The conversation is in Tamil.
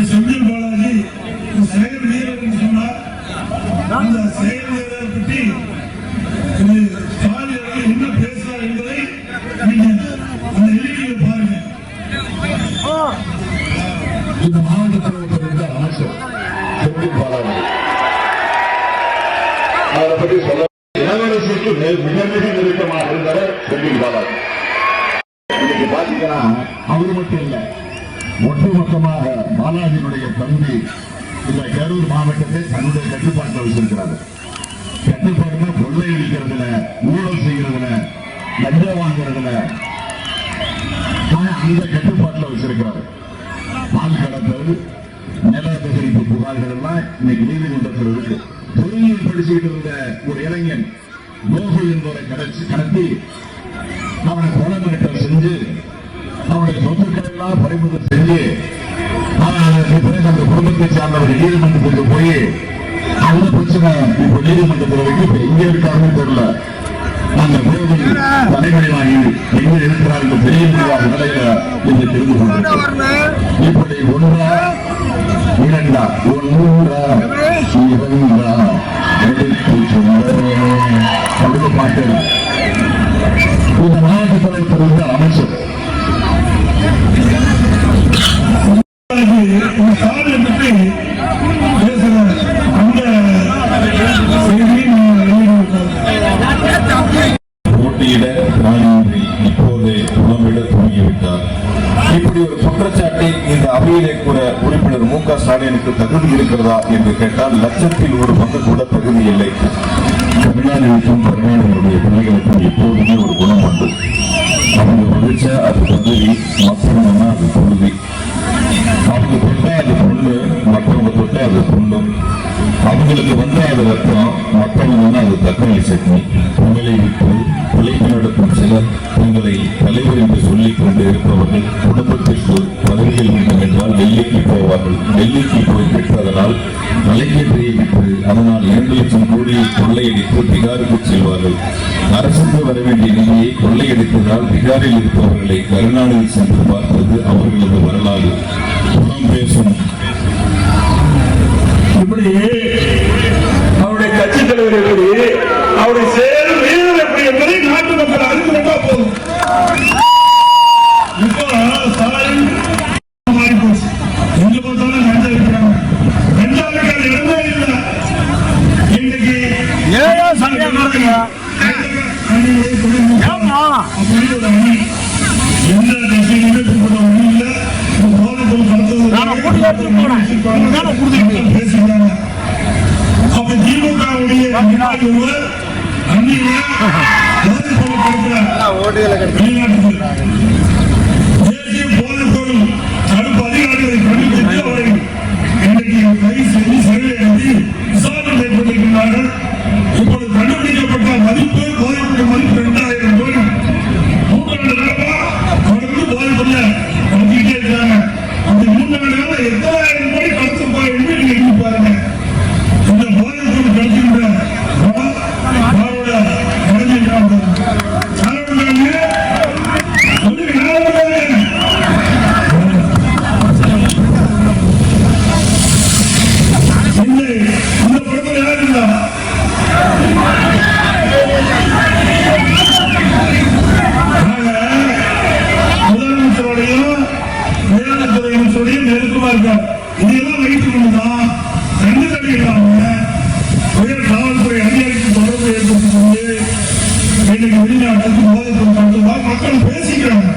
செந்தில் பாலாஜி செயல் வீரர் சொன்னார். அந்த செயல் வீரரை பற்றி என்ன பேசுறார் என்பதை அந்த எளிமையை பாருங்க. இந்த மாவட்டத்தில் இருந்த அமைச்சர் செந்தில் பாலாஜி அவரை பற்றி சொல்ல இளவரசிக்கு மிக மிக நெருக்கமாக இருந்தவர் செந்தில் பாலாஜி. இன்னைக்கு பாத்தீங்கன்னா அவர் மட்டும் இல்லை, ஒட்டுமொத்தமாக பாலாஜியினுடைய தம்பி இந்த கரூர் மாவட்டத்தை தன்னுடைய கட்டுப்பாட்டில் வச்சிருக்கிறார். கட்டுப்பாடுனா கொள்ளையடிக்கிறதுல, ஊழல் செய்கிறதுல, லஞ்சம் வாங்குறதுல அந்த கட்டுப்பாட்டில் வச்சிருக்கிறார். பால் கடத்தல், நில அபகரிப்பு புகார்கள் எல்லாம் இன்னைக்கு நீதிமன்றத்தில் இருக்கு. பொறியியல் படிச்சுக்கிட்டு இருந்த ஒரு இளைஞன் கோகுல் என்பவரை கடத்தி அவனை கொலை மிரட்டல் செஞ்சு அவனுடைய சொத்துக்களை எல்லாம் பறிமுதல் செஞ்சு பிறகு அந்த குடும்பத்தை சார்ந்தவர் நீதிமன்றத்துக்கு போய் அந்த பிரச்சனை இப்ப நீதிமன்றத்தில் வைக்க இப்ப எங்க இருக்காருன்னு தெரியல. அந்த கோவில் தலைகளை வாங்கி எங்க இருக்கிறார் என்று தெரிய முடியாத நிலையில இன்று தெரிந்து கொண்டிருக்கிறார். இப்படி ஒன்றா இரண்டா ஒன்றா இரண்டா எடுத்து பாட்டு இந்த மாவட்ட தலைவர் இருந்த அமைச்சர் போட்டியிட ராணியின்றி இப்போதே புலம்பிட துவங்கிவிட்டார். இப்படி ஒரு குற்றச்சாட்டை இந்த அவையிலே கூட உறுப்பினர் மு.க. ஸ்டாலினுக்கு தகுதி இருக்கிறதா என்று கேட்டால் லட்சத்தில் ஒரு பங்கு கூட தகுதி இல்லை. கருணாநிதிக்கும் கருணாநிதியுடைய பிள்ளைகளுக்கும் எப்போதுமே ஒரு குணம் உண்டு. அவங்க படிச்ச அது பதவி, மற்றவங்கன்னா அது தொழுதி. அவங்க தொட்டா அது பொண்ணு, மற்றவங்க தொட்டா அது பொண்ணு. அவங்களுக்கு வந்தா அது ரத்தம், மற்றவங்கன்னா அது தக்காளி சட்னி. உங்களை விட்டு பிழைப்பு நடத்தும் சிலர் உங்களை தலைவர் என்று சொல்லிக் கொண்டு இருப்பவர்கள் குடும்பத்திற்கு பதவிகள் வேண்டும் என்றால் டெல்லிக்கு போவார்கள். டெல்லிக்கு போய் பெற்றதனால் மலைக்கேற்றியை விட்டு அதனால் 2 லட்சம் கோடியை கொள்ளையடித்து பீகாருக்கு செல்வார்கள். அரசுக்கு வர வேண்டிய நிதியை கொள்ளையடித்ததால் பீகாரில் இருப்பவர்களை கருணாநிதி சென்று பார்த்தது அவர்களது வரலாறு. புறம் பேசும் இப்படி அவருடைய கட்சி தலைவர் எப்படி, அவருடைய செயல் வீரர் எப்படி என்பதை நாட்டு மக்கள் அறிந்து கொண்டா போதும். இப்போ ஸ்டாலின் மாறி போச்சு. எங்க பார்த்தாலும் கஞ்சா இருக்கிறாங்க. கஞ்சாவுக்கு அது இடமே இல்லை. இன்னைக்கு எந்த கட்சியிலுமே குறிப்பிட்ட ஒன்றும் இல்லை. போதைப்பொருள் கடத்தல் பேசுகிறாங்க. அப்ப திமுகவுடைய ஒருவர் அந்நிய போதைப்பொருள் கடத்துற தேசிய போதைப்பொருள் தடுப்பு அதிகாரிகளை கண்டுபிடித்து அவரை இன்றைக்கு கைது செய்து சிறையில் எழுதி விசாரணை மேற்கொண்டிருக்கிறார்கள். இப்பொழுது கண்டுபிடிக்கப்பட்ட மதிப்பு போதைப்பொருள் மதிப்பு 2000 கோடி. 3 ஆண்டு காலமா தொடர்ந்து போதைப்பொருள் கடத்திக்கிட்டே இருக்காங்க. அந்த 3 ஆண்டு காலம் 8000 கோடி கடத்த போய் நீங்க எண்ணி பாருங்க. இந்த போதைப்பொருள் கடத்துகின்ற இதெல்லாம் வைத்துக் கொண்டுதான் 2 தடையில்லாம உயர் காவல்துறை அதிகாரிக்கு தொடர்பு ஏற்படுத்திக் கொண்டு இன்னைக்கு வெளிநாட்டுக்கு போதைப்பொருள் கடத்துவதாக மக்கள் பேசிக்கிறாங்க.